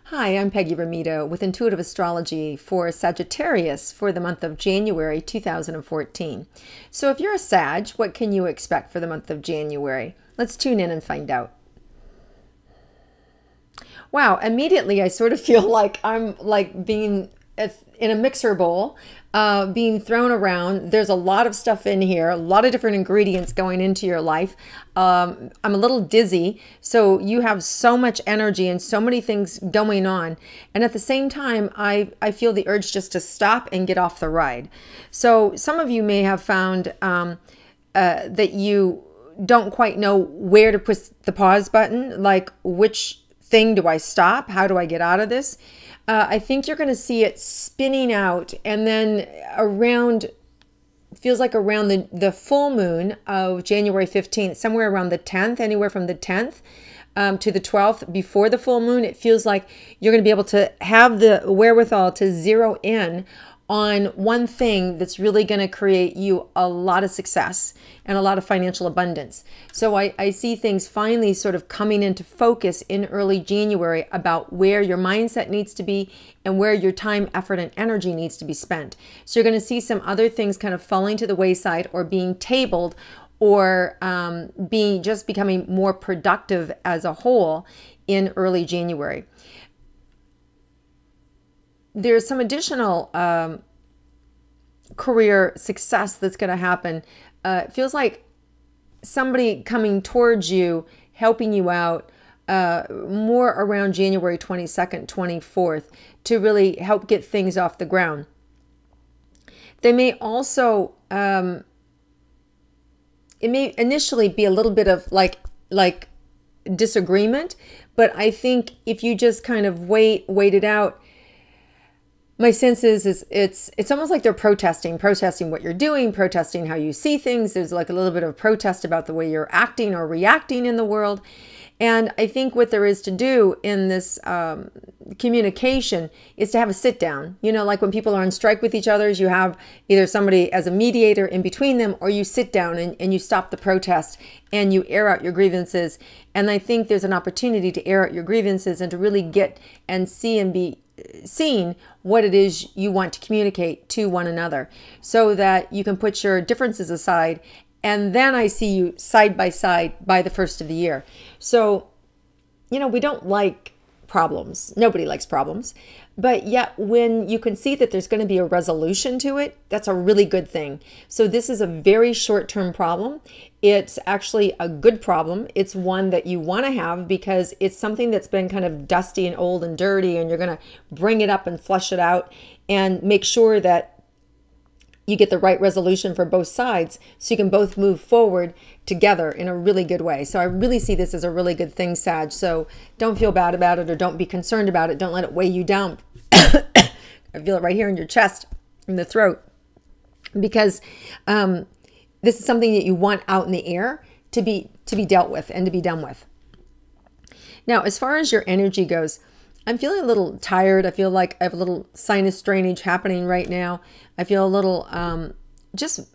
Hi, I'm Peggy Rometo with Intuitive Astrology for Sagittarius for the month of January 2014. So if you're a Sag, what can you expect for the month of January? Let's tune in and find out. Wow, immediately I sort of feel like I'm like being in a mixer bowl, being thrown around. There's a lot of stuff in here, a lot of different ingredients going into your life. I'm a little dizzy, so you have so much energy and so many things going on. And at the same time, I feel the urge just to stop and get off the ride. So some of you may have found that you don't quite know where to push the pause button, like which thing do I stop? How do I get out of this? I think you're going to see it spinning out, and then around, feels like around the full moon of January 15th, somewhere around the 10th, anywhere from the 10th to the 12th before the full moon, it feels like you're going to be able to have the wherewithal to zero in on one thing that's really going to create you a lot of success and a lot of financial abundance. So I see things finally sort of coming into focus in early January about where your mindset needs to be and where your time, effort, and energy needs to be spent. So you're going to see some other things kind of falling to the wayside or being tabled or becoming more productive as a whole in early January. There's some additional career success that's going to happen. It feels like somebody coming towards you, helping you out more around January 22nd, 24th to really help get things off the ground. They may also, it may initially be a little bit of like disagreement, but I think if you just kind of wait it out, my sense is it's almost like they're protesting what you're doing, protesting how you see things. There's like a little bit of protest about the way you're acting or reacting in the world. And I think what there is to do in this communication is to have a sit down. You know, like when people are on strike with each other, you have either somebody as a mediator in between them, or you sit down and you stop the protest and you air out your grievances. And I think there's an opportunity to air out your grievances and to really get and see and be seeing what it is you want to communicate to one another so that you can put your differences aside. And then I see you side by side by the first of the year. So, you know, we don't like problems. Nobody likes problems. But yet when you can see that there's going to be a resolution to it, that's a really good thing. So this is a very short-term problem. It's actually a good problem. It's one that you want to have because it's something that's been kind of dusty and old and dirty, and you're going to bring it up and flush it out and make sure that you get the right resolution for both sides so you can both move forward together in a really good way. So I really see this as a really good thing, Sag. So don't feel bad about it or don't be concerned about it. Don't let it weigh you down. I feel it right here in your chest, in the throat, because this is something that you want out in the air to be dealt with and to be done with. Now, as far as your energy goes, I'm feeling a little tired. I feel like I have a little sinus drainage happening right now. I feel a little just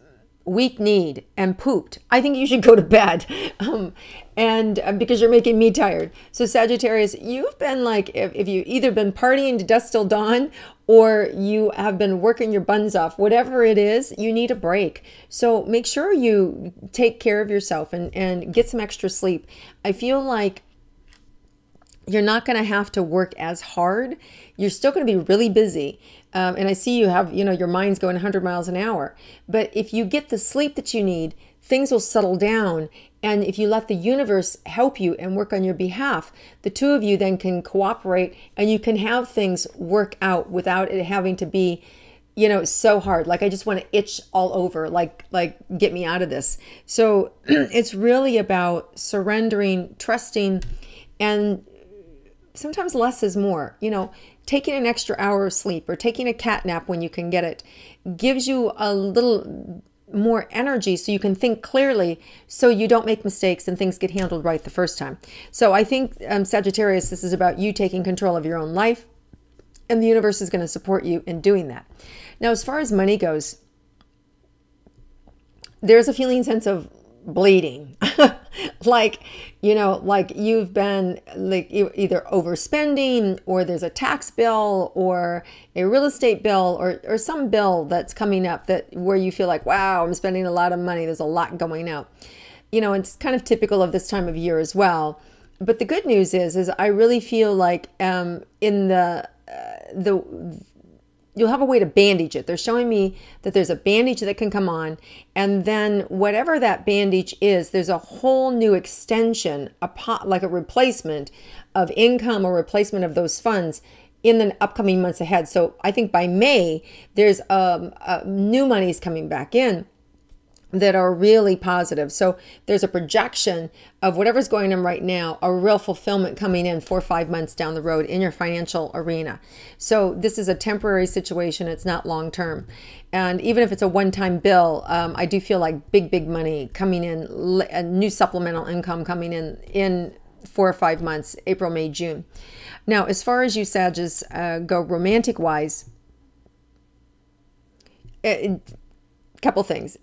weak-kneed and pooped. I think you should go to bed because you're making me tired. So Sagittarius, you've been like, if you either been partying to dusk till dawn or you have been working your buns off, whatever it is, you need a break. So make sure you take care of yourself and get some extra sleep. I feel like you're not going to have to work as hard. You're still going to be really busy. And I see you have, your mind's going 100 miles an hour. But if you get the sleep that you need, things will settle down. And if you let the universe help you and work on your behalf, the two of you then can cooperate and you can have things work out without it having to be, so hard. Like, I just want to itch all over, like get me out of this. So it's really about surrendering, trusting, and sometimes less is more. Taking an extra hour of sleep or taking a cat nap when you can get it gives you a little more energy so you can think clearly, so you don't make mistakes and things get handled right the first time. So I think, Sagittarius, this is about you taking control of your own life, and the universe is going to support you in doing that. Now, as far as money goes, there's a feeling sense of bleeding. Like, like you've been like either overspending, or there's a tax bill or a real estate bill, or some bill that's coming up that where you feel like, wow, I'm spending a lot of money. There's a lot going out. It's kind of typical of this time of year as well. But the good news is I really feel like in the you'll have a way to bandage it. They're showing me that there's a bandage that can come on, and then whatever that bandage is, there's a whole new extension, like a replacement of income or replacement of those funds in the upcoming months ahead. So I think by May, there's new monies coming back in that are really positive. So there's a projection of whatever's going on right now, a real fulfillment coming in 4 or 5 months down the road in your financial arena. So this is a temporary situation. It's not long term. And even if it's a one-time bill, I do feel like big money coming in, a new supplemental income coming in 4 or 5 months, April, May, June. Now, as far as you Sagittarius go romantic wise, a couple things.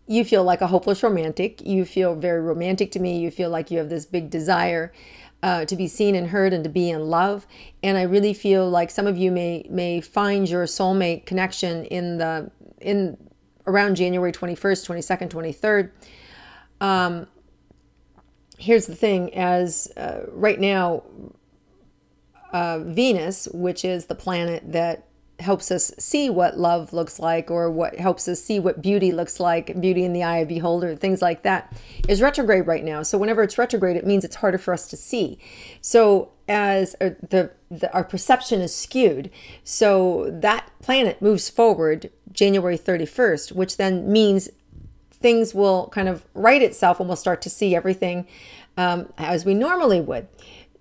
You feel like a hopeless romantic. You feel very romantic to me. You feel like you have this big desire to be seen and heard and to be in love. And I really feel like some of you may find your soulmate connection in around January 21st, 22nd, 23rd. Here's the thing, as right now, Venus, which is the planet that helps us see what love looks like, or what helps us see what beauty looks like, beauty in the eye of the beholder, things like that, is retrograde right now. So whenever it's retrograde, it means it's harder for us to see. So as our perception is skewed, so that planet moves forward January 31st, which then means things will kind of right itself, and we'll start to see everything as we normally would.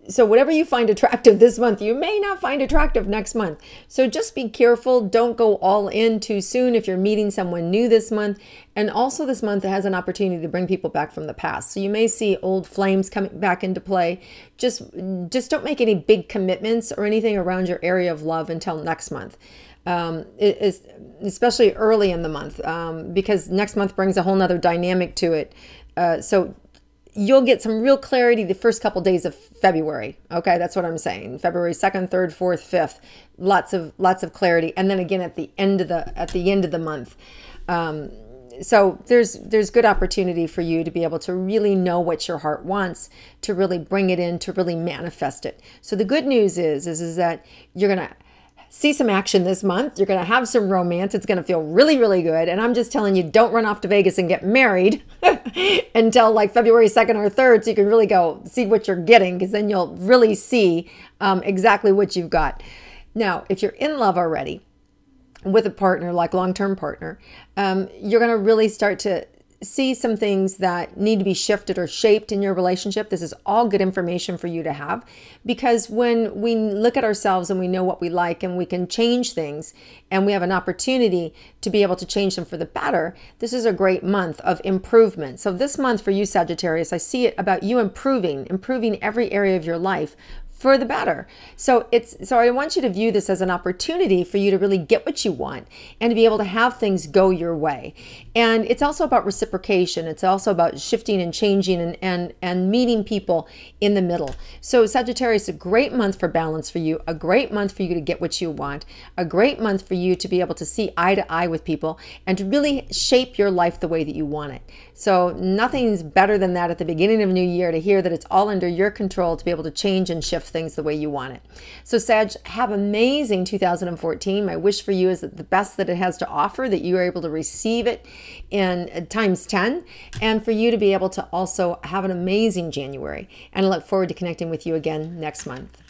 So whatever you find attractive this month, you may not find attractive next month. So just be careful. Don't go all in too soon if you're meeting someone new this month. And also this month, it has an opportunity to bring people back from the past. So you may see old flames coming back into play. Just don't make any big commitments or anything around your area of love until next month. Especially early in the month, because next month brings a whole nother dynamic to it. So you'll get some real clarity the first couple days of February. Okay, that's what I'm saying. February 2nd, 3rd, 4th, 5th, lots of clarity, and then again at the end of the month. So there's good opportunity for you to be able to really know what your heart wants, to really bring it in, to really manifest it. So the good news is that you're gonna see some action this month. You're going to have some romance. It's going to feel really, really good. And I'm just telling you, don't run off to Vegas and get married until like February 2nd or 3rd, so you can really go see what you're getting, because then you'll really see exactly what you've got. Now, if you're in love already with a partner, like long-term partner, you're going to really start to see some things that need to be shifted or shaped in your relationship. This is all good information for you to have, because when we look at ourselves and we know what we like and we can change things, and we have an opportunity to be able to change them for the better, this is a great month of improvement. So this month for you Sagittarius, I see it about you improving every area of your life for the better. So I want you to view this as an opportunity for you to really get what you want and to be able to have things go your way. And it's also about reciprocation. It's also about shifting and changing and meeting people in the middle. So Sagittarius, a great month for balance for you, a great month for you to get what you want, a great month for you to be able to see eye to eye with people and to really shape your life the way that you want it. So nothing's better than that at the beginning of a new year, to hear that it's all under your control to be able to change and shift things the way you want it. So Sag, have amazing 2014. My wish for you is that the best that it has to offer, that you are able to receive it in times 10, and for you to be able to also have an amazing January. And I look forward to connecting with you again next month.